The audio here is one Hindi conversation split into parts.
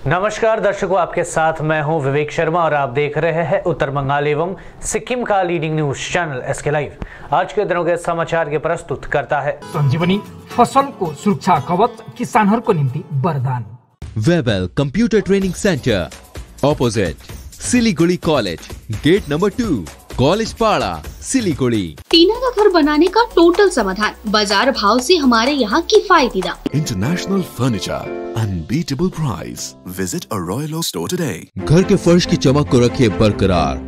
नमस्कार दर्शकों, आपके साथ मैं हूं विवेक शर्मा और आप देख रहे हैं उत्तर बंगाल एवं सिक्किम का leading news channel SK live. आज के दिनों के समाचार के प्रस्तुत करता है संजीवनी फसल को सुरक्षा कवच किसानहरु को निम्ति वरदान। Webel computer training centre opposite Siliguri college, gate number 2, college Para, Siliguri. टीना का घर बनाने का टोटल समाधान, बाजार भाव से हमारे यहाँ किफायती दाम। International furniture, unbeatable price. Visit a Royal Oak store today. घर के फर्श की चमक को रखिए बरकरार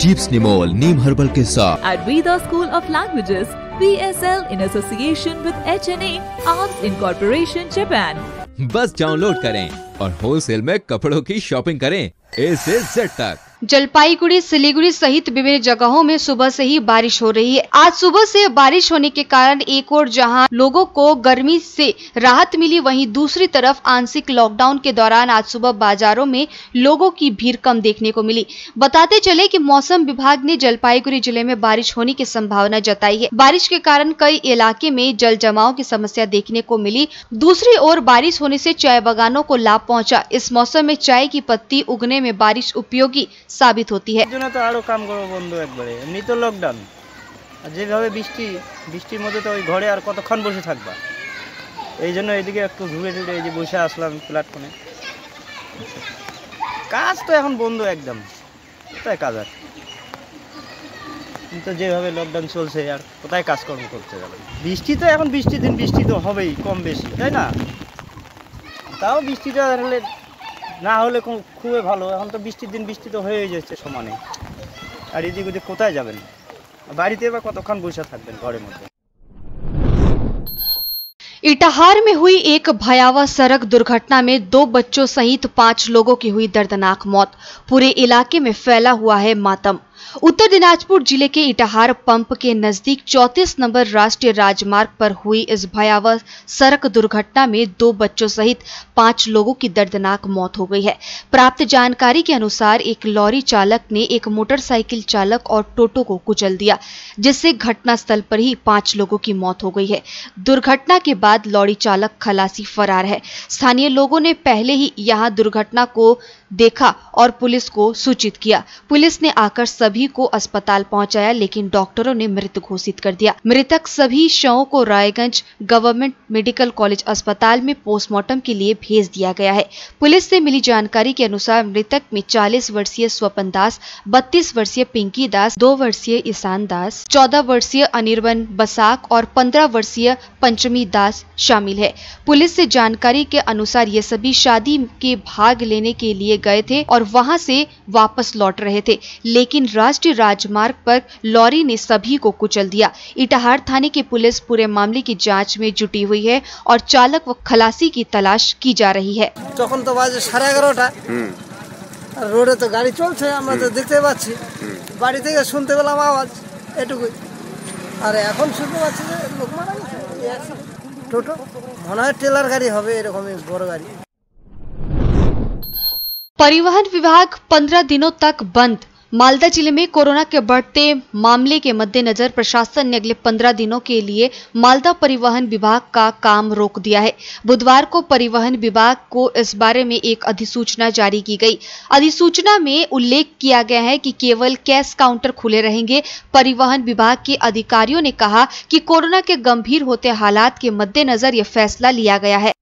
जीप्स निमोल नीम हर्बल के साथ। At Veda School of Languages, VSL in association with HNA Arms Incorporation Japan। बस डाउनलोड करें और होलसेल में कपड़ों की शॉपिंग करें A से Z तक। जलपाईगुड़ी, सिलीगुड़ी सहित विभिन्न जगहों में सुबह से ही बारिश हो रही है। आज सुबह से बारिश होने के कारण एक ओर जहां लोगों को गर्मी से राहत मिली, वहीं दूसरी तरफ आंशिक लॉकडाउन के दौरान आज सुबह बाजारों में लोगों की भीड़ कम देखने को मिली। बताते चले कि मौसम विभाग ने जलपाईगुड़ी जिले में बारिश होने की संभावना जताई है। बारिश के कारण कई इलाके में जल जमाव की समस्या देखने को मिली। दूसरी ओर बारिश होने से चाय बागानों को लाभ पहुँचा। इस मौसम में चाय की पत्ती उगने में बारिश उपयोगी साबित होती है। तो आरो काम करो बंधु एकबारे एमনি তো লকডাউন আর যেভাবে বৃষ্টির মধ্যে তো ওই ঘরে আর কতক্ষণ বসে থাকবা, এইজন্য এদিকে একটু ঘুরে ঘুরে এই যে বসে আসলাম প্ল্যাটফর্মে। কাজ তো এখন বন্ধ একদম, কোথায় কাজ আর, কিন্তু যেভাবে লকডাউন চলছে আর কোথায় কাজকর্ম করতে যাবে। বৃষ্টি তো এখন বৃষ্টির দিন বৃষ্টি তো হবেই কম বেশি, তাই না? তাও বৃষ্টিটা হলে না হলে খুবই ভালো। এখন তো বৃষ্টির দিন বৃষ্টি তো হয়ে যাচ্ছে সমানে, আর এদিক ওদিক কোথায় যাবেন, বাড়িতে বা কতক্ষণ বসে থাকবেন ঘরের মধ্যে। इटाहार में हुई एक भयावह सड़क दुर्घटना में 2 बच्चों सहित 5 लोगों की हुई दर्दनाक मौत। पूरे इलाके में फैला हुआ है मातम। उत्तर दिनाजपुर जिले के इटाहार पंप के नजदीक 34 नंबर राष्ट्रीय राजमार्ग पर हुई इस भयावह सड़क दुर्घटना में 2 बच्चों सहित 5 लोगों की दर्दनाक मौत हो गई है। प्राप्त जानकारी के अनुसार एक लॉरी चालक ने एक मोटरसाइकिल चालक और टोटो को कुचल दिया, जिससे घटनास्थल पर ही 5 लोगों की मौत हो गई है। दुर्घटना के बाद लॉरी चालक खलासी फरार है। स्थानीय लोगों ने पहले ही यहां दुर्घटना को देखा और पुलिस को सूचित किया। पुलिस ने आकर सभी को अस्पताल पहुंचाया, लेकिन डॉक्टरों ने मृत घोषित कर दिया। मृतक सभी शवों को रायगंज गवर्नमेंट मेडिकल कॉलेज अस्पताल में पोस्टमार्टम के लिए भेज दिया गया है। पुलिस से मिली जानकारी के अनुसार मृतक में 40 वर्षीय स्वपन दास, 32 वर्षीय पिंकी दास, 2 वर्षीय ईशान दास, 14 वर्षीय अनिर्बन बसाक और 15 वर्षीय पंचमी दास शामिल है। पुलिस से जानकारी के अनुसार ये सभी शादी के भाग लेने के लिए गए थे और वहां से वापस लौट रहे थे, लेकिन राष्ट्रीय राजमार्ग पर लॉरी ने सभी को कुचल दिया। इटाहार थाने की पुलिस पूरे मामले की जांच में जुटी हुई है और चालक व खलासी की तलाश की जा रही है। তখন তো বাজে 11:30টা, রোডে তো গাড়ি চলছে, আমরা তো দেখতে পাচ্ছি। বাড়ি থেকে শুনতে পেলাম আওয়াজ, এটুকুই। আর এখন শুনতে পাচ্ছি যে লোক মারা গেছে। টোটো মনে হয় ট্রেলার গাড়ি হবে, এরকমই বড় গাড়ি। परिवहन विभाग 15 दिनों तक बंद। मालदा जिले में कोरोना के बढ़ते मामले के मद्देनजर प्रशासन ने अगले 15 दिनों के लिए मालदा परिवहन विभाग का काम रोक दिया है। बुधवार को परिवहन विभाग को इस बारे में एक अधिसूचना जारी की गई। अधिसूचना में उल्लेख किया गया है कि केवल कैश काउंटर खुले रहेंगे। परिवहन विभाग के अधिकारियों ने कहा कि कोरोना के गंभीर होते हालात के मद्देनजर यह फैसला लिया गया है।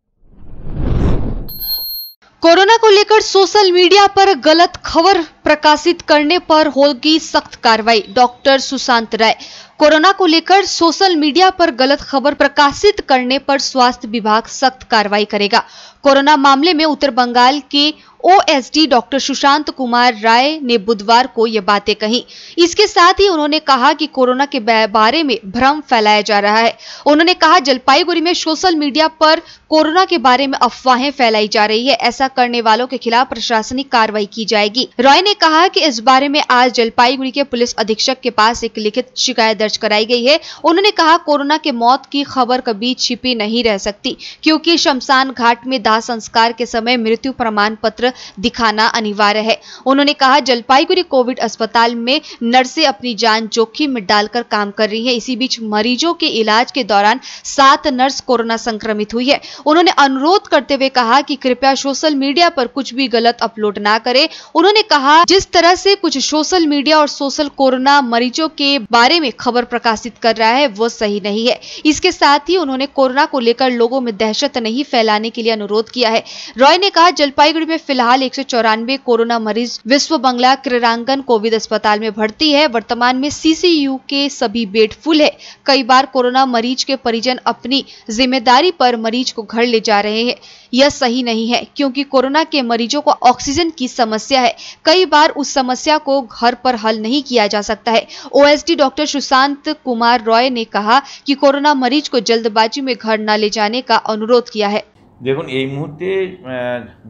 कोरोना को लेकर सोशल मीडिया पर गलत खबर प्रकाशित करने पर होगी सख्त कार्रवाई। डॉक्टर सुशांत राय। कोरोना को लेकर सोशल मीडिया पर गलत खबर प्रकाशित करने पर स्वास्थ्य विभाग सख्त कार्रवाई करेगा। कोरोना मामले में उत्तर बंगाल के ओएसडी डॉक्टर सुशांत कुमार राय ने बुधवार को ये बातें कही। इसके साथ ही उन्होंने कहा कि कोरोना के बारे में भ्रम फैलाया जा रहा है। उन्होंने कहा जलपाईगुड़ी में सोशल मीडिया पर कोरोना के बारे में अफवाहें फैलाई जा रही है, ऐसा करने वालों के खिलाफ प्रशासनिक कार्रवाई की जाएगी। रॉय ने कहा कि इस बारे में आज जलपाईगुड़ी के पुलिस अधीक्षक के पास एक लिखित शिकायत दर्ज कराई गई है। उन्होंने कहा कोरोना के मौत की खबर कभी छिपी नहीं रह सकती, क्योंकि शमशान घाट में दाह संस्कार के समय मृत्यु प्रमाण पत्र पत्र दिखाना अनिवार्य है। उन्होंने कहा, जलपाईगुड़ी कोविड अस्पताल में नर्सें अपनी जान जोखिम में डालकर काम कर रही है। इसी बीच मरीजों के इलाज के दौरान 7 नर्स कोरोना संक्रमित हुई है। उन्होंने अनुरोध करते हुए कहा कि कृपया सोशल मीडिया पर कुछ भी गलत अपलोड ना करें। उन्होंने कहा, जिस तरह से कुछ सोशल मीडिया और सोशल कोरोना मरीजों के बारे में खबर प्रकाशित कर रहा है वो सही नहीं है। इसके साथ ही उन्होंने कोरोना को लेकर लोगों में दहशत नहीं फैलाने के लिए अनुरोध किया है। रॉय ने कहा, जलपाईगुड़ी में फिलहाल 194 कोरोना मरीज विश्व बंगला क्रीड़ांगन कोविड अस्पताल में भर्ती है। वर्तमान में सीसीयू के सभी बेड फुल है। कई बार कोरोना मरीज के परिजन अपनी जिम्मेदारी पर मरीज को घर ले जा रहे हैं। यह सही नहीं है क्योंकि कोरोना के मरीजों को ऑक्सीजन की समस्या है। कई बार उस समस्या को घर पर हल नहीं किया जा सकता है। ओएसडी डॉक्टर सुशांत कुमार रॉय ने कहा कि कोरोना मरीज को जल्दबाजी में घर न ले जाने का अनुरोध किया है। দেখুন এই মুহূর্তে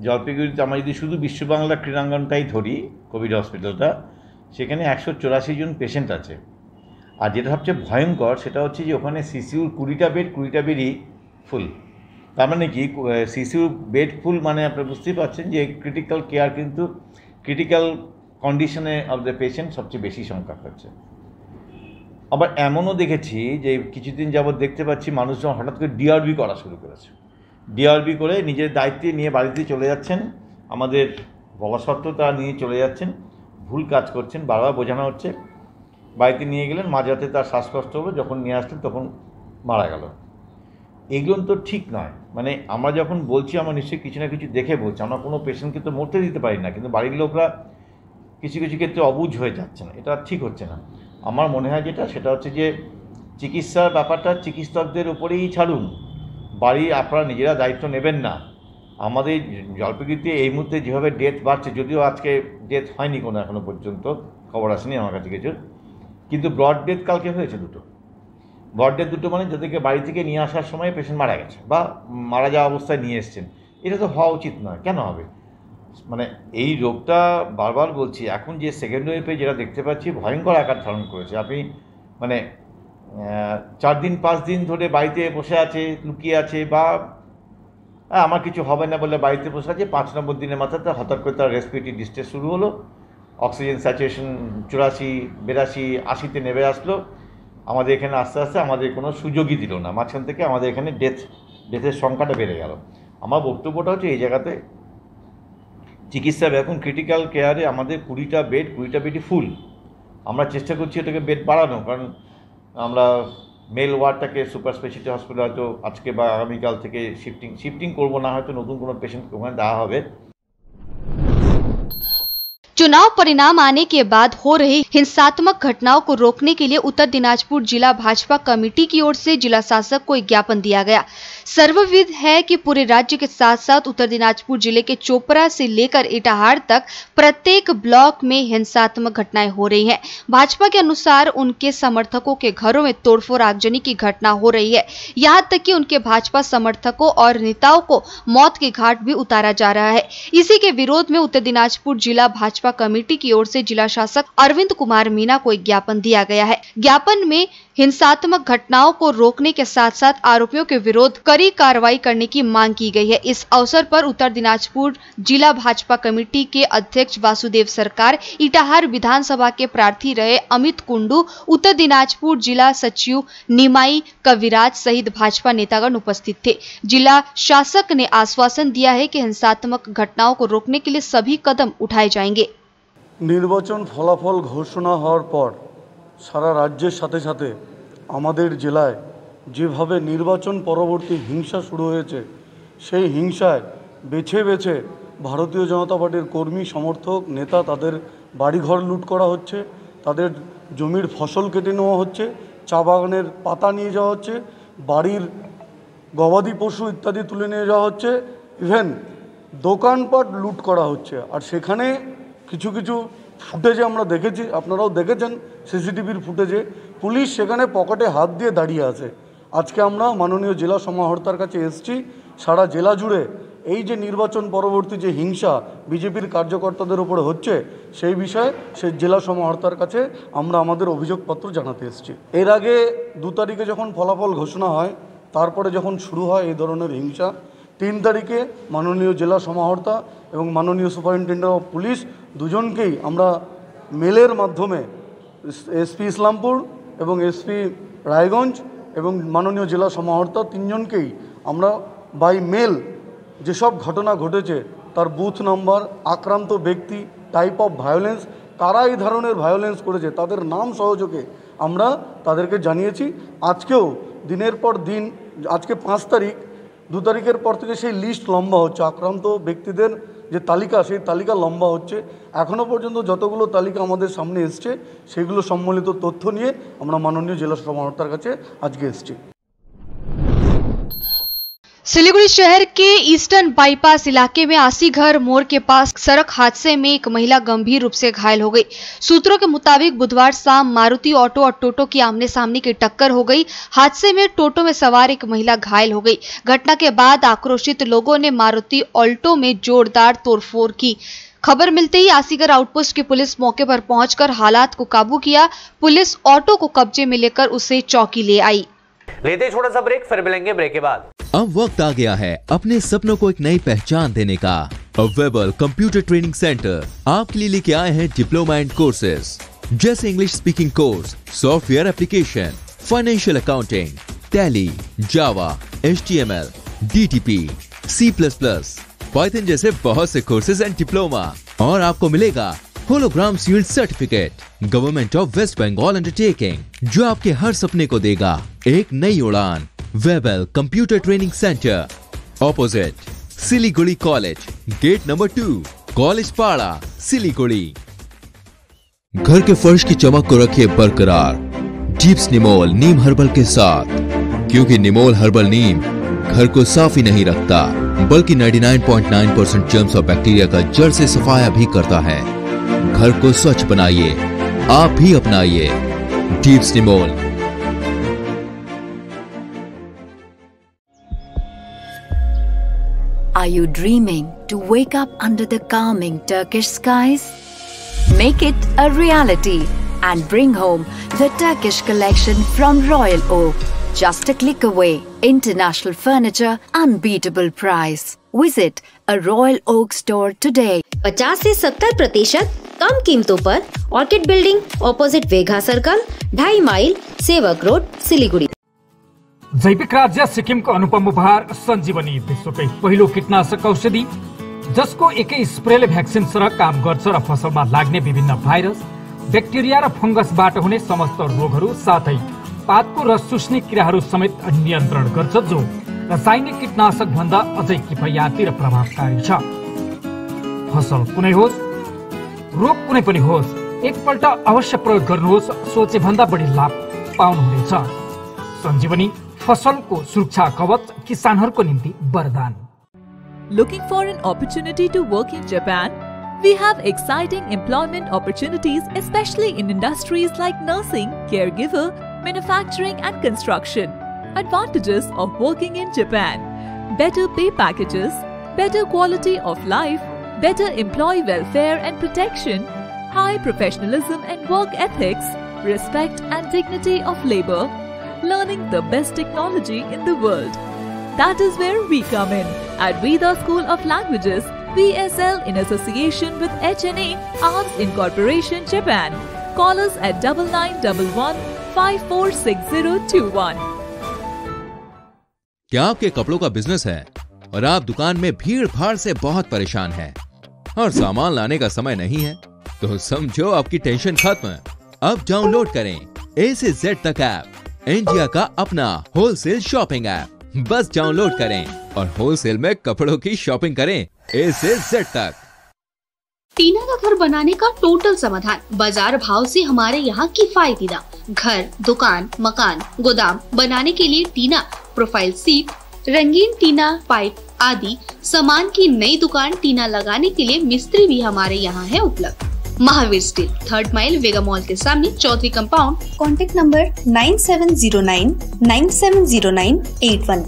জলপাইগুড়িতে আমরা যদি শুধু বিশ্ব বাংলা ক্রীড়াঙ্গনটাই ধরি কোভিড হসপিটালটা, সেখানে 184 জন পেশেন্ট আছে। আর যেটা সবচেয়ে ভয়ঙ্কর সেটা হচ্ছে যে ওখানে সিসিউর 20টা বেডই ফুল। তার মানে কি সিসিউর বেড ফুল মানে আপনারা বুঝতেই পারছেন যে ক্রিটিক্যাল কেয়ার কিন্তু ক্রিটিক্যাল কন্ডিশনে অফ দ্য পেশেন্ট সবচেয়ে বেশি সংখ্যা হচ্ছে। আবার এমনও দেখেছি যে কিছুদিন যাবৎ দেখতে পাচ্ছি মানুষজন হঠাৎ করে ডিআরবি করা শুরু করেছে। ডিআরবি করে নিজের দায়িত্বে নিয়ে বাড়িতে চলে যাচ্ছেন, আমাদের বলা সত্ত্বেও তারা নিয়ে চলে যাচ্ছেন, ভুল কাজ করছেন। বারবার বোঝানো হচ্ছে, বাড়িতে নিয়ে গেলেন, মাঝরাতে তার শ্বাসকষ্ট হলো, যখন নিয়ে আসলেন তখন মারা গেল। এগুলো তো ঠিক নয়। মানে আমরা যখন বলছি আমরা নিশ্চয়ই কিছু না কিছু দেখে বলছি, আমরা কোনো পেশেন্টকে তো মরতে দিতে পারি না, কিন্তু বাড়ির লোকরা কিছু কিছু ক্ষেত্রে অবুঝ হয়ে যাচ্ছে না, এটা ঠিক হচ্ছে না। আমার মনে হয় সেটা হচ্ছে যে চিকিৎসার ব্যাপারটা চিকিৎসকদের উপরেই ছাড়ুন, বাড়ি আপনারা নিজেরা দায়িত্ব নেবেন না। আমাদের জলপাইগুড়িতে এই মুহূর্তে যেভাবে ডেথ বাড়ছে, যদিও আজকে ডেথ হয়নি কোনো এখনও পর্যন্ত, খবর আসেনি আমার কাছে কিছু, কিন্তু ব্রড ডেথ কালকে হয়েছে 2টো। ব্রড ডেথ 2টো মানে যাদেরকে বাড়ি থেকে নিয়ে আসার সময় পেশেন্ট মারা গেছে বা মারা যাওয়া অবস্থায় নিয়ে এসছেন। এটা তো হওয়া উচিত নয়। কেন হবে? মানে এই রোগটা বারবার বলছি, এখন যে সেকেন্ড ওয়েভে যেটা দেখতে পাচ্ছি ভয়ঙ্কর আকার ধারণ করেছে। আপনি মানে 4 দিন 5 দিন ধরে বাড়িতে বসে আছে, লুকিয়ে আছে, বা আমার কিছু হবে না বলে বাড়িতে বসে আছে, 5 নম্বর দিনের মাথাতে হঠাৎ করে তার রেসপিরেটরি ডিস্ট্রেস শুরু হলো, অক্সিজেন স্যাচুরেশন 84, 82, 80-তে নেমে আসলো। আমাদের এখানে আস্তে আস্তে আমাদের কোনো সুযোগই দিল না, মাঝখান থেকে আমাদের এখানে ডেথের সংখ্যাটা বেড়ে গেল। আমার বক্তব্যটা হচ্ছে এই জায়গাতে চিকিৎসা এখন ক্রিটিক্যাল কেয়ারে আমাদের 20টা বেডই ফুল। আমরা চেষ্টা করছি এটাকে বেড বাড়ানো, কারণ আমরা মেল ওয়ার্ডটাকে সুপার স্পেশালিটি হসপিটাল হয়তো আজকে বা আগামীকাল থেকে শিফটিং করবো না, হয়তো নতুন কোনো পেশেন্ট ওখানে দেওয়া হবে। चुनाव परिणाम आने के बाद हो रही हिंसात्मक घटनाओं को रोकने के लिए उत्तर दिनाजपुर जिला भाजपा कमेटी की ओर से जिला शासक को एक ज्ञापन दिया गया। सर्वविदित है कि पूरे राज्य के साथ साथ उत्तर दिनाजपुर जिले के चोपड़ा से लेकर इटाहार तक प्रत्येक ब्लॉक में हिंसात्मक घटनाएं हो रही हैं। भाजपा के अनुसार उनके समर्थकों के घरों में तोड़फोड़ आगजनी की घटना हो रही है। यहाँ तक कि उनके भाजपा समर्थकों और नेताओं को मौत के घाट भी उतारा जा रहा है। इसी के विरोध में उत्तर दिनाजपुर जिला भाजपा कमेटी की ओर से जिला शासक अरविंद कुमार मीना को एक ज्ञापन दिया गया है। ज्ञापन में हिंसात्मक घटनाओं को रोकने के साथ साथ आरोपियों के विरोध कड़ी कार्रवाई करने की मांग की गई है। इस अवसर पर उत्तर दिनाजपुर जिला भाजपा कमेटी के अध्यक्ष वासुदेव सरकार, इटाहार विधानसभा के प्रार्थी रहे अमित कुंडू, उत्तर दिनाजपुर जिला सचिव निमाई कविराज सहित भाजपा नेतागण उपस्थित थे। जिला शासक ने आश्वासन दिया है कि हिंसात्मक घटनाओं को रोकने के लिए सभी कदम उठाए जाएंगे। নির্বাচন ফলাফল ঘোষণা হওয়ার পর সারা রাজ্যের সাথে সাথে আমাদের জেলায় যেভাবে নির্বাচন পরবর্তী হিংসা শুরু হয়েছে, সেই হিংসায় বেছে বেছে ভারতীয় জনতা পার্টির কর্মী সমর্থক নেতা তাদের বাড়িঘর লুট করা হচ্ছে, তাদের জমির ফসল কেটে নেওয়া হচ্ছে, চা বাগানের পাতা নিয়ে যাওয়া হচ্ছে, বাড়ির গবাদি পশু ইত্যাদি তুলে নিয়ে যাওয়া হচ্ছে, ইভেন দোকানপাট লুট করা হচ্ছে। আর সেখানে কিছু কিছু ফুটেজে আমরা দেখেছি, আপনারাও দেখেছেন সিসিটিভির ফুটেজে, পুলিশ সেখানে পকেটে হাত দিয়ে দাঁড়িয়ে আছে। আজকে আমরা মাননীয় জেলা সমাহর্তার কাছে এসেছি, সারা জেলা জুড়ে এই যে নির্বাচন পরবর্তী যে হিংসা বিজেপির কার্যকর্তাদের উপরে হচ্ছে, সেই বিষয়ে সেই জেলা সমাহর্তার কাছে আমরা আমাদের অভিযোগপত্র জানাতে এসেছি। এর আগে 2 তারিখে যখন ফলাফল ঘোষণা হয়, তারপরে যখন শুরু হয় এই ধরনের হিংসা, 3 তারিখে মাননীয় জেলা সমাহর্তা এবং মাননীয় সুপারিনটেন্ডেন্ট অফ পুলিশ দুজনকেই আমরা মেলের মাধ্যমে এসপি ইসলামপুর এবং এসপি রায়গঞ্জ এবং মাননীয় জেলা সমাহর্তা 3 জনকেই আমরা বাই মেল যেসব ঘটনা ঘটেছে তার বুথ নাম্বার, আক্রান্ত ব্যক্তি, টাইপ অফ ভায়োলেন্স, কারা এই ধরনের ভায়োলেন্স করেছে তাদের নাম সহযোগে আমরা তাদেরকে জানিয়েছি। আজকেও দিনের পর দিন, আজকে 5 তারিখ, 2 তারিখের পর থেকে সেই লিস্ট লম্বা হচ্ছে, আক্রান্ত ব্যক্তিদের যে তালিকা সেই তালিকা লম্বা হচ্ছে। এখনও পর্যন্ত যতগুলো তালিকা আমাদের সামনে এসছে সেগুলো সম্মিলিত তথ্য নিয়ে আমরা মাননীয় জেলা সমাহর্তার কাছে আজকে এসছি। सिलीगुड़ी शहर के ईस्टर्न बाईपास इलाके में आसीघर मोड़ के पास सड़क हादसे में एक महिला गंभीर रूप से घायल हो गई। सूत्रों के मुताबिक बुधवार शाम मारुति ऑटो और टोटो की आमने सामने की टक्कर हो गई। हादसे में टोटो में सवार एक महिला घायल हो गई। घटना के बाद आक्रोशित लोगों ने मारुति ऑल्टो में जोरदार तोड़फोड़ की। खबर मिलते ही आसीघर आउटपोस्ट की पुलिस मौके पर पहुंचकर हालात को काबू किया। पुलिस ऑटो को कब्जे में लेकर उसे चौकी ले आई। लेते छोटा सा ब्रेक, फिर मिलेंगे ब्रेक के बाद। अब वक्त आ गया है अपने सपनों को एक नई पहचान देने का। वेबल कंप्यूटर ट्रेनिंग सेंटर आपके लिए लेके आए हैं डिप्लोमा एंड कोर्सेज जैसे English speaking course, software application, financial accounting, Tally, Java, HTML, DTP, C++, Python जैसे बहुत से कोर्सेज एंड डिप्लोमा। और आपको मिलेगा hologram sealed certificate government of West Bengal undertaking, जो आपके हर सपने को देगा एक नई उड़ान। Webel computer training centre, opposite Siliguri college, gate number 2, college Para, Siliguri. घर के फर्श की चमक को रखिए बरकरार जीप्स निमोल नीम हर्बल के साथ, क्योंकि निमोल हर्बल नीम घर को साफ ही नहीं रखता बल्कि 99.9% जर्म्स और बैक्टीरिया का जड़ से सफाया भी करता है। घर को स्वच्छ बनाइए, आप भी अपनाइए jeeps Nimol. Are you dreaming to wake up under the calming Turkish skies? Make it a reality and bring home the Turkish collection from Royal Oak. Just a click away. International furniture, unbeatable price. Visit a Royal Oak store today. 50 से 70% कम कीमतों पर orchid building, opposite Vega circle, 2.5 mile, Sevoke road, Siliguri. जैविक राज्य सिक्किमको अनुपम उपहार सञ्जीवनी, विश्वकै पहिलो कीटनाशक औषधि जसको एकै स्प्रेले भ्याक्सिन सरह काम गर्छ र फसलमा लाग्ने विभिन्न भाइरस, ब्याक्टेरिया र फंगसबाट हुने समस्त रोगहरू साथै पातको रस चुस्ने किराहरू समेत नियन्त्रण गर्छ, जो रासायनिक कीटनाशक भन्दा अझै किफायती र प्रभावकारी छ। फसल कुनै होस्, रोग कुनै पनि होस्, एकपल्ट अवश्य प्रयोग गर्नुहोस्, सोचे भन्दा बढी लाभ पाउनुहुनेछ। सञ्जीवनी फसलको सुरक्षा कवच, किसानहरूको निम्ति वरदान। Looking for an opportunity to work in Japan? We have exciting employment opportunities, especially in industries like nursing, caregiver, manufacturing and construction. Advantages of working in Japan: better pay packages, better quality of life, better employee welfare and protection, high professionalism and work ethics, respect and dignity of labor, learning the best technology in the world. That is where we come in at Veda School of Languages, VSL, in association with HNA Arms Incorporation, Japan. Call us at 9911546021. क्या आपके कपड़ों का बिजनेस है और आप दुकान में भीड़ भाड़ से बहुत परेशान हैं और सामान लाने का समय नहीं है? तो समझो आपकी टेंशन खत्म। अब डाउनलोड करें A से Z तक ऐप, इंडिया का अपना होलसेल शॉपिंग ऐप। बस डाउनलोड करें और होलसेल में कपड़ों की शॉपिंग करें A से Z तक। टीना का घर बनाने का टोटल समाधान, बाजार भाव से हमारे यहाँ किफायती दाम। घर, दुकान, मकान, गोदाम बनाने के लिए टीना, प्रोफाइल सीट, रंगीन टीना, पाइप आदि सामान की नई दुकान टीना लगाने के लिए मिस्त्री भी हमारे यहाँ है उपलब्ध। Mahavir steel, 3rd mile, Vega mall के सामने, Chowdhury compound. Contact number 9709970981।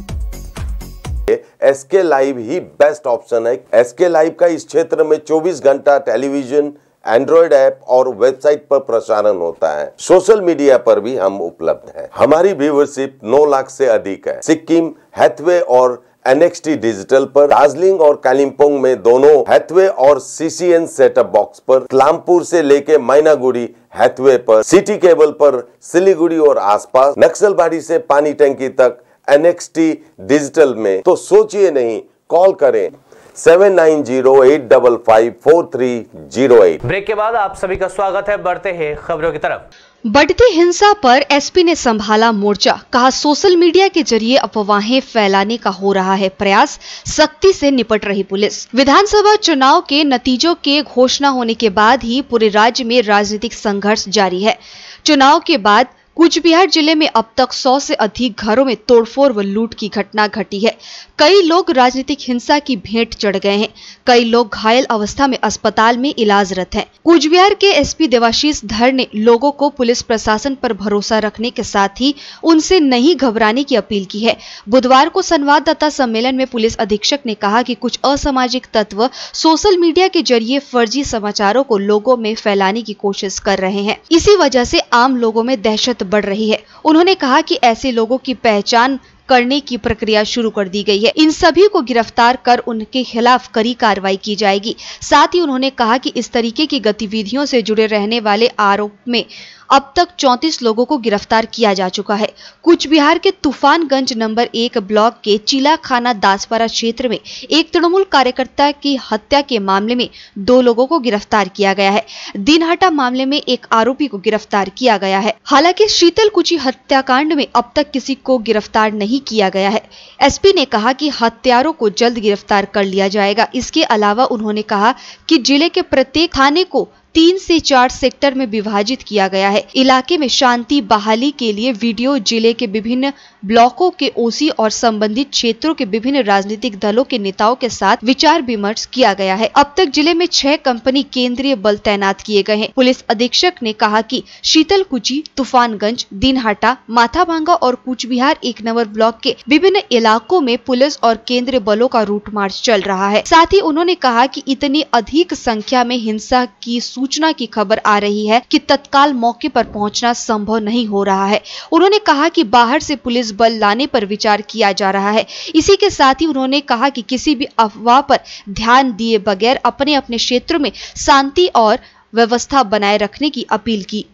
SK live ही बेस्ट ऑप्शन है। एसके लाइव का इस क्षेत्र में 24 घंटा टेलीविजन, एंड्रॉइड ऐप और वेबसाइट पर प्रसारण होता है। सोशल मीडिया पर भी हम उपलब्ध हैं। हमारी व्यूवरशिप 9 लाख से अधिक है। सिक्किम, हैथवे और NXT डिजिटल पर, दार्जिलिंग और कालिम्पोंग में दोनों हैथवे और CCN सेटअप बॉक्स पर, क्लामपुर से लेके मैनागुड़ी हैथवे पर, सिटी केबल पर, सिलीगुड़ी और आसपास, नक्सलबाड़ी से पानी टंकी तक NXT डिजिटल में। तो सोचिए नहीं, कॉल करें 7908554308। ब्रेक के बाद आप सभी का स्वागत है। बढ़ते हैं खबरों की तरफ। बढ़ती हिंसा पर एसपी ने संभाला मोर्चा, कहा सोशल मीडिया के जरिए अफवाहें फैलाने का हो रहा है प्रयास, सख्ती से निपट रही पुलिस। विधानसभा चुनाव के नतीजों के घोषणा होने के बाद ही पूरे राज्य में राजनीतिक संघर्ष जारी है। चुनाव के बाद कूच बिहार जिले में अब तक 100 से अधिक घरों में तोड़फोड़ व लूट की घटना घटी है। कई लोग राजनीतिक हिंसा की भेंट चढ़ गए हैं। कई लोग घायल अवस्था में अस्पताल में इलाजरत हैं। कूच बिहार के एसपी देवाशीष धर ने लोगों को पुलिस प्रशासन पर भरोसा रखने के साथ ही उनसे नहीं घबराने की अपील की है। बुधवार को संवाददाता सम्मेलन में पुलिस अधीक्षक ने कहा कि कुछ असामाजिक तत्व सोशल मीडिया के जरिए फर्जी समाचारों को लोगों में फैलाने की कोशिश कर रहे हैं। इसी वजह से आम लोगों में दहशत बढ़ रही है। उन्होंने कहा कि ऐसे लोगों की पहचान करने की प्रक्रिया शुरू कर दी गई है। इन सभी को गिरफ्तार कर उनके खिलाफ कड़ी कार्रवाई की जाएगी। साथ ही उन्होंने कहा कि इस तरीके की गतिविधियों से जुड़े रहने वाले आरोप में अब तक 34 लोगों को गिरफ्तार किया जा चुका है। कूच बिहार के तूफानगंज नंबर 1 ब्लॉक के चिलाखाना दासपारा क्षेत्र में एक तृणमूल कार्यकर्ता की हत्या के मामले में 2 लोगों को गिरफ्तार किया गया है। दिनहाटा मामले में एक आरोपी को गिरफ्तार किया गया है। हालांकि शीतलकुची हत्याकांड में अब तक किसी को गिरफ्तार नहीं किया गया है। एसपी ने कहा कि हत्यारों को जल्द गिरफ्तार कर लिया जाएगा। इसके अलावा उन्होंने कहा कि जिले के प्रत्येक थाने को 3 से 4 सेक्टर में विभाजित किया गया है। इलाके में शांति बहाली के लिए वीडियो जिले के विभिन्न ब्लॉकों के ओसी और संबंधित क्षेत्रों के विभिन्न राजनीतिक दलों के नेताओं के साथ विचार विमर्श किया गया है। अब तक जिले में 6 कंपनी केंद्रीय बल तैनात किए गए हैं। पुलिस अधीक्षक ने कहा कि शीतलकुची, तूफानगंज, दिनहाटा, माथाभांगा और कूच बिहार 1 नंबर ब्लॉक के विभिन्न इलाकों में पुलिस और केंद्रीय बलों का रूट मार्च चल रहा है। साथ ही उन्होंने कहा कि इतनी अधिक संख्या में हिंसा की सूचना की खबर आ रही है कि तत्काल मौके पर पहुंचना संभव नहीं हो रहा है। उन्होंने कहा कि बाहर से पुलिस बल लाने पर विचार किया जा रहा है। इसी के साथ ही उन्होंने कहा कि किसी भी अफवाह पर ध्यान दिए बगैर अपने अपने क्षेत्रों में शांति और व्यवस्था बनाए रखने की अपील की।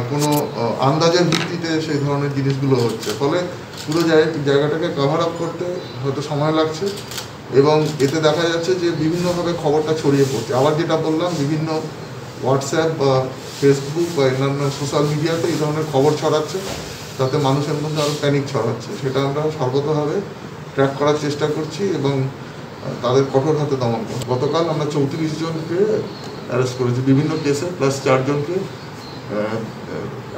কোনো আন্দাজের ভিত্তিতে সেই ধরনের জিনিসগুলো হচ্ছে, ফলে পুরো জায়গাটাকে কভার আপ করতে হয়তো সময় লাগছে এবং এতে দেখা যাচ্ছে যে বিভিন্নভাবে খবরটা ছড়িয়ে পড়ছে। আবার যেটা বললাম, বিভিন্ন হোয়াটসঅ্যাপ বা ফেসবুক বা অন্যান্য সোশ্যাল মিডিয়াতে এই ধরনের খবর ছড়াচ্ছে, তাতে মানুষের মধ্যে আরও প্যানিক ছড়াচ্ছে। সেটা আমরা সর্বতোভাবে ট্র্যাক করার চেষ্টা করছি এবং তাদের কঠোর হাতে দমন করব। গতকাল আমরা 34 জনকে অ্যারেস্ট করেছি বিভিন্ন কেসে, প্লাস 4 জনকে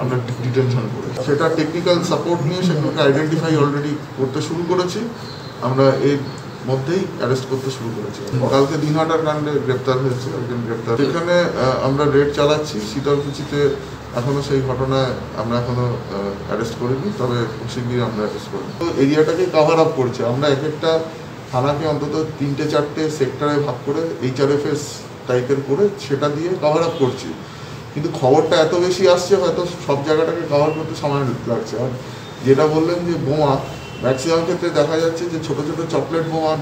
আমরা ডিটেনশন করেছি। সেটা টেকনিক্যাল সাপোর্ট নিয়ে সেগুলোকে আইডেন্টিফাই অলরেডি করতে শুরু করেছি। আমরা এর মধ্যেই অ্যারেস্ট করতে শুরু করেছি। কালকে দিনহাটার কাণ্ডে গ্রেপ্তার হয়েছে একজন গ্রেপ্তার। সেখানে আমরা রেড চালাচ্ছি। শীতলকুচিতে এখনো সেই ঘটনায় আমরা এখনো অ্যারেস্ট করিনি, তবে শিগগিরই আমরা অ্যারেস্ট করব। তো এরিয়াটাকে কভার আপ করছে। আমরা এক একটা থানাকে অন্তত 3-4টে সেক্টরে ভাগ করে HRFS টাইপের করে সেটা দিয়ে কভার আপ করছি। কিন্তু খবরটা এত বেশি আসছে, হয়তো সব জায়গাটাকে কভার করতে সময় লাগছে। আর যেটা বললেন যে বোমা, ম্যাক্সিমাম ক্ষেত্রে দেখা যাচ্ছে যে ছোট ছোট চকলেট বোমা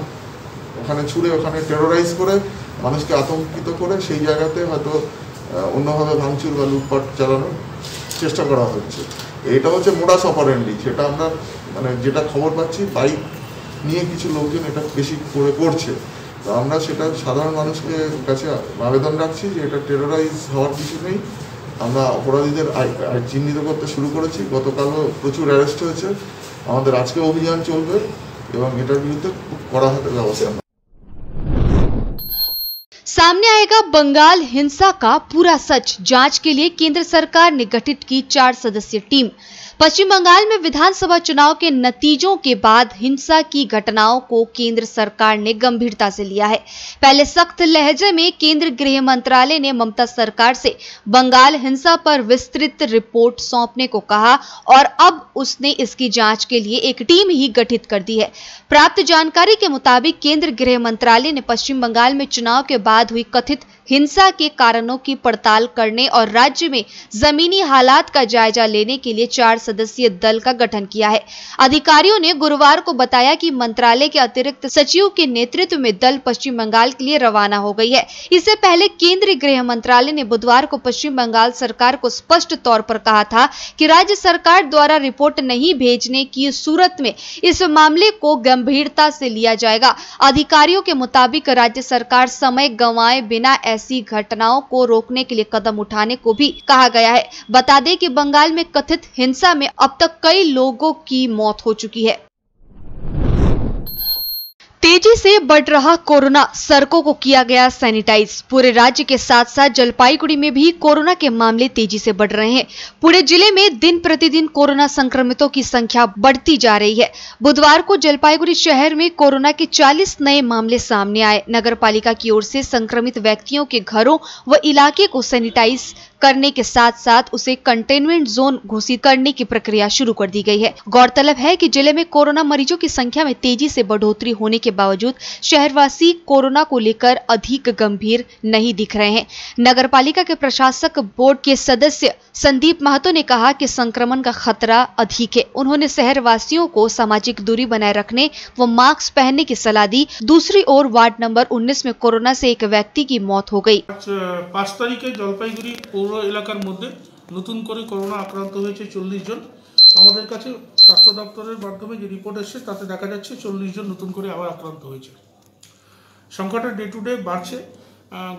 ওখানে ছুঁড়ে ওখানে টেরোরাইজ করে মানুষকে আতঙ্কিত করে সেই জায়গাতে হয়তো অন্যভাবে ভাঙচুর বা লুটপাট চালানোর চেষ্টা করা হচ্ছে। এটা হচ্ছে মোডাস অপারেন্ডি। সেটা আমরা মানে যেটা খবর পাচ্ছি, বাইক নিয়ে কিছু লোকজন এটা বেশি করে করছে। তো আমরা সেটা সাধারণ মানুষকে কাছে আবেদন রাখছি যে এটা টেরোরাইজ হওয়ার কিছু নেই। আমরা অপরাধীদের চিহ্নিত করতে শুরু করেছি। গতকালও প্রচুর অ্যারেস্ট হয়েছে। আমাদের আজকে অভিযান চলবে এবং এটার বিরুদ্ধে খুব কড়া হাতে ব্যবস্থা। सामने आएगा बंगाल हिंसा का पूरा सच। जांच के लिए केंद्र सरकार ने गठित की 4 सदस्यीय टीम। पश्चिम बंगाल में विधानसभा चुनाव के नतीजों के बाद हिंसा की घटनाओं को केंद्र सरकार ने गंभीरता से लिया है। पहले सख्त लहजे में केंद्र गृह मंत्रालय ने ममता सरकार से बंगाल हिंसा पर विस्तृत रिपोर्ट सौंपने को कहा और अब उसने इसकी जांच के लिए एक टीम ही गठित कर दी है। प्राप्त जानकारी के मुताबिक केंद्र गृह मंत्रालय ने पश्चिम बंगाल में चुनाव के बाद हुई कथित हिंसा के कारणों की पड़ताल करने और राज्य में जमीनी हालात का जायजा लेने के लिए 4 सदस्यीय दल का गठन किया है। अधिकारियों ने गुरुवार को बताया कि मंत्रालय के अतिरिक्त सचिव के नेतृत्व में दल पश्चिम बंगाल के लिए रवाना हो गई है। इससे पहले केंद्रीय गृह मंत्रालय ने बुधवार को पश्चिम बंगाल सरकार को स्पष्ट तौर पर कहा था कि राज्य सरकार द्वारा रिपोर्ट नहीं भेजने की सूरत में इस मामले को गंभीरता से लिया जाएगा। अधिकारियों के मुताबिक राज्य सरकार समय गंवाए बिना ऐसी घटनाओं को रोकने के लिए कदम उठाने को भी कहा गया है। बता दें कि बंगाल में कथित हिंसा में अब तक कई लोगों की मौत हो चुकी है। तेजी से बढ़ रहा कोरोना, सड़कों को किया गया सैनिटाइज। पूरे राज्य के साथ साथ जलपाईगुड़ी में भी कोरोना के मामले तेजी से बढ़ रहे हैं। पूरे जिले में दिन प्रतिदिन कोरोना संक्रमितों की संख्या बढ़ती जा रही है। बुधवार को जलपाईगुड़ी शहर में कोरोना के 40 नए मामले सामने आए। नगर पालिका की ओर से संक्रमित व्यक्तियों के घरों व इलाके को सैनिटाइज करने के साथ साथ उसे कंटेनमेंट जोन घोषित करने की प्रक्रिया शुरू कर दी गई है। गौरतलब है कि जिले में कोरोना मरीजों की संख्या में तेजी से बढ़ोतरी होने के बावजूद शहरवासी कोरोना को लेकर अधिक गंभीर नहीं दिख रहे हैं। नगर पालिका के प्रशासक बोर्ड के सदस्य संदीप महतो ने कहा कि संक्रमण का खतरा अधिक है। उन्होंने शहरवासियों को सामाजिक दूरी बनाए रखने व मास्क पहनने की सलाह दी। दूसरी ओर वार्ड नंबर 19 में कोरोना से एक व्यक्ति की मौत हो गई। 5 तारीखे जलपाईगुड़ी पौर এলাকার মধ্যে নতুন করে করোনা আক্রান্ত হয়েছে 40 জন। আমাদের কাছে স্বাস্থ্য দপ্তরের মাধ্যমে যে রিপোর্ট এসেছে তাতে দেখা যাচ্ছে 40 জন নতুন করে আবার আক্রান্ত হয়েছে। সংখ্যাটা ডে টু ডে বাড়ছে।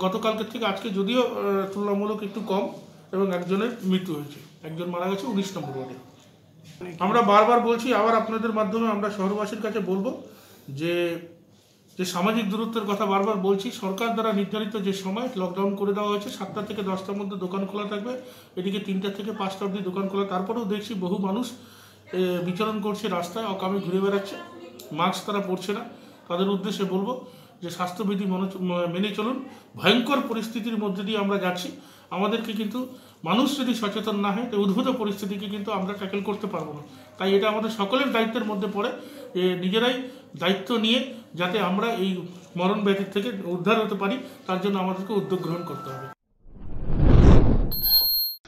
গতকালকে থেকে আজকে যদিও তুলনামূলক একটু কম এবং একজনের মৃত্যু হয়েছে, একজন মারা গেছে 19 নম্বর ওয়ার্ডে। আমরা বারবার বলছি, আবার আপনাদের মাধ্যমে আমরা শহরবাসীর কাছে বলবো যে সামাজিক দূরত্বের কথা বারবার বলছি। সরকার দ্বারা নির্ধারিত যে সময় লকডাউন করে দেওয়া হয়েছে 7টা থেকে 10টার মধ্যে দোকান খোলা থাকবে, এদিকে 3টা থেকে 5টা অবধি দোকান খোলা। তারপরেও দেখছি বহু মানুষ বিচরণ করছে রাস্তায়, অকামে ঘুরে বেড়াচ্ছে, মাস্ক তারা পরছে না। তাদের উদ্দেশ্যে বলবো যে স্বাস্থ্যবিধি মেনে চলুন। ভয়ঙ্কর পরিস্থিতির মধ্যে দিয়ে আমরা যাচ্ছি। আমাদেরকে কিন্তু মানুষ যদি সচেতন না হয় তো উদ্ভূত পরিস্থিতিকে কিন্তু আমরা ট্যাকেল করতে পারবো না। তাই এটা আমাদের সকলের দায়িত্বের মধ্যে পড়ে যে নিজেরাই দায়িত্ব নিয়ে যাতে আমরা এই মরণ ব্যাধি থেকে উদ্ধার হতে পারি, তার জন্য আমাদেরকে উদ্যোগ গ্রহণ করতে হবে।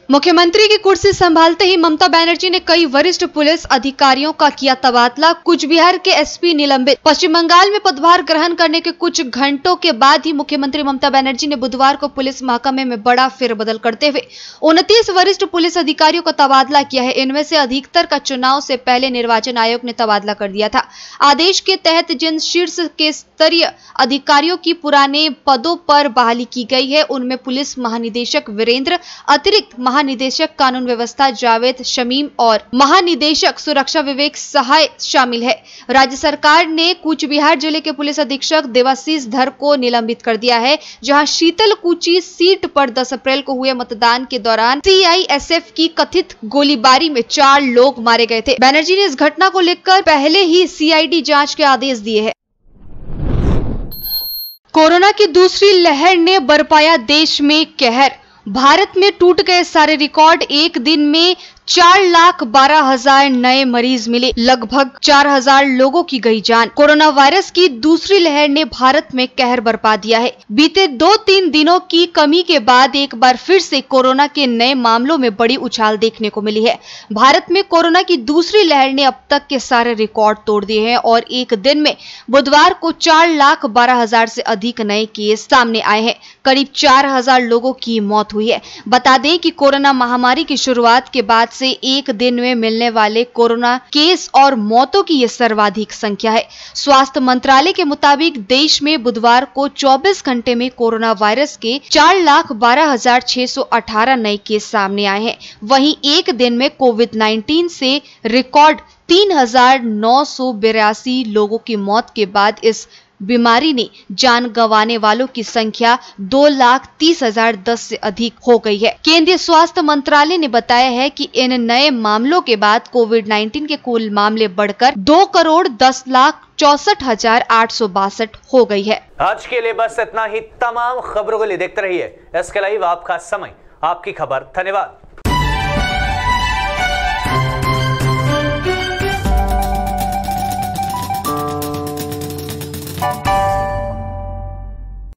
मुख्यमंत्री की कुर्सी संभालते ही ममता बनर्जी ने कई वरिष्ठ पुलिस अधिकारियों का किया तबादला। कूच बिहार के एसपी निलंबित। पश्चिम बंगाल में पदभार ग्रहण करने के कुछ घंटों के बाद ही मुख्यमंत्री ममता बनर्जी ने बुधवार को पुलिस महकमे में बड़ा फेरबदल करते हुए 29 वरिष्ठ पुलिस अधिकारियों का तबादला किया है। इनमें से अधिकतर का चुनाव से पहले निर्वाचन आयोग ने तबादला कर दिया था। आदेश के तहत जिन शीर्ष के स्तरीय अधिकारियों की पुराने पदों पर बहाली की गई है, उनमें पुलिस महानिदेशक वीरेंद्र, अतिरिक्त महानिदेशक कानून व्यवस्था जावेद शमीम और महानिदेशक सुरक्षा विवेक सहाय शामिल है। राज्य सरकार ने कूच बिहार जिले के पुलिस अधीक्षक देवाशीष धर को निलंबित कर दिया है, जहां शीतलकुची सीट पर 10 अप्रैल को हुए मतदान के दौरान सीआईएसएफ की कथित गोलीबारी में 4 लोग मारे गए थे। बनर्जी ने इस घटना को लेकर पहले ही सीआईडी जांच के आदेश दिए हैं। कोरोना की दूसरी लहर ने बरपाया देश में कहर। भारत में टूट गए सारे रिकॉर्ड। एक दिन में 4,12,000 नए मरीज मिले, लगभग 4,000 लोगों की गई जान। कोरोना वायरस की दूसरी लहर ने भारत में कहर बरपा दिया है। बीते 2-3 दिनों की कमी के बाद एक बार फिर से कोरोना के नए मामलों में बड़ी उछाल देखने को मिली है। भारत में कोरोना की दूसरी लहर ने अब तक के सारे रिकॉर्ड तोड़ दिए हैं और एक दिन में बुधवार को 4,12,000 से अधिक नए केस सामने आए हैं। करीब 4,000 लोगों की मौत हुई है। बता दें कि कोरोना महामारी की शुरुआत के बाद से एक दिन में मिलने वाले कोरोना केस और मौतों की यह सर्वाधिक संख्या है। स्वास्थ्य मंत्रालय के मुताबिक देश में बुधवार को 24 घंटे में कोरोना वायरस के 4,12,618 नए केस सामने आए हैं। वहीं एक दिन में कोविड-19 से रिकॉर्ड 3,982 लोगों की मौत के बाद इस बीमारी ने जान गंवाने वालों की संख्या 2,30,010 से अधिक हो गई है। केंद्रीय स्वास्थ्य मंत्रालय ने बताया है कि इन नए मामलों के बाद कोविड-19 के कुल मामले बढ़कर 2,10,64,862 हो गई है। आज के लिए बस इतना ही। तमाम खबरों के लिए देखते रहिए SK लाइव, आपका समय आपकी खबर। धन्यवाद।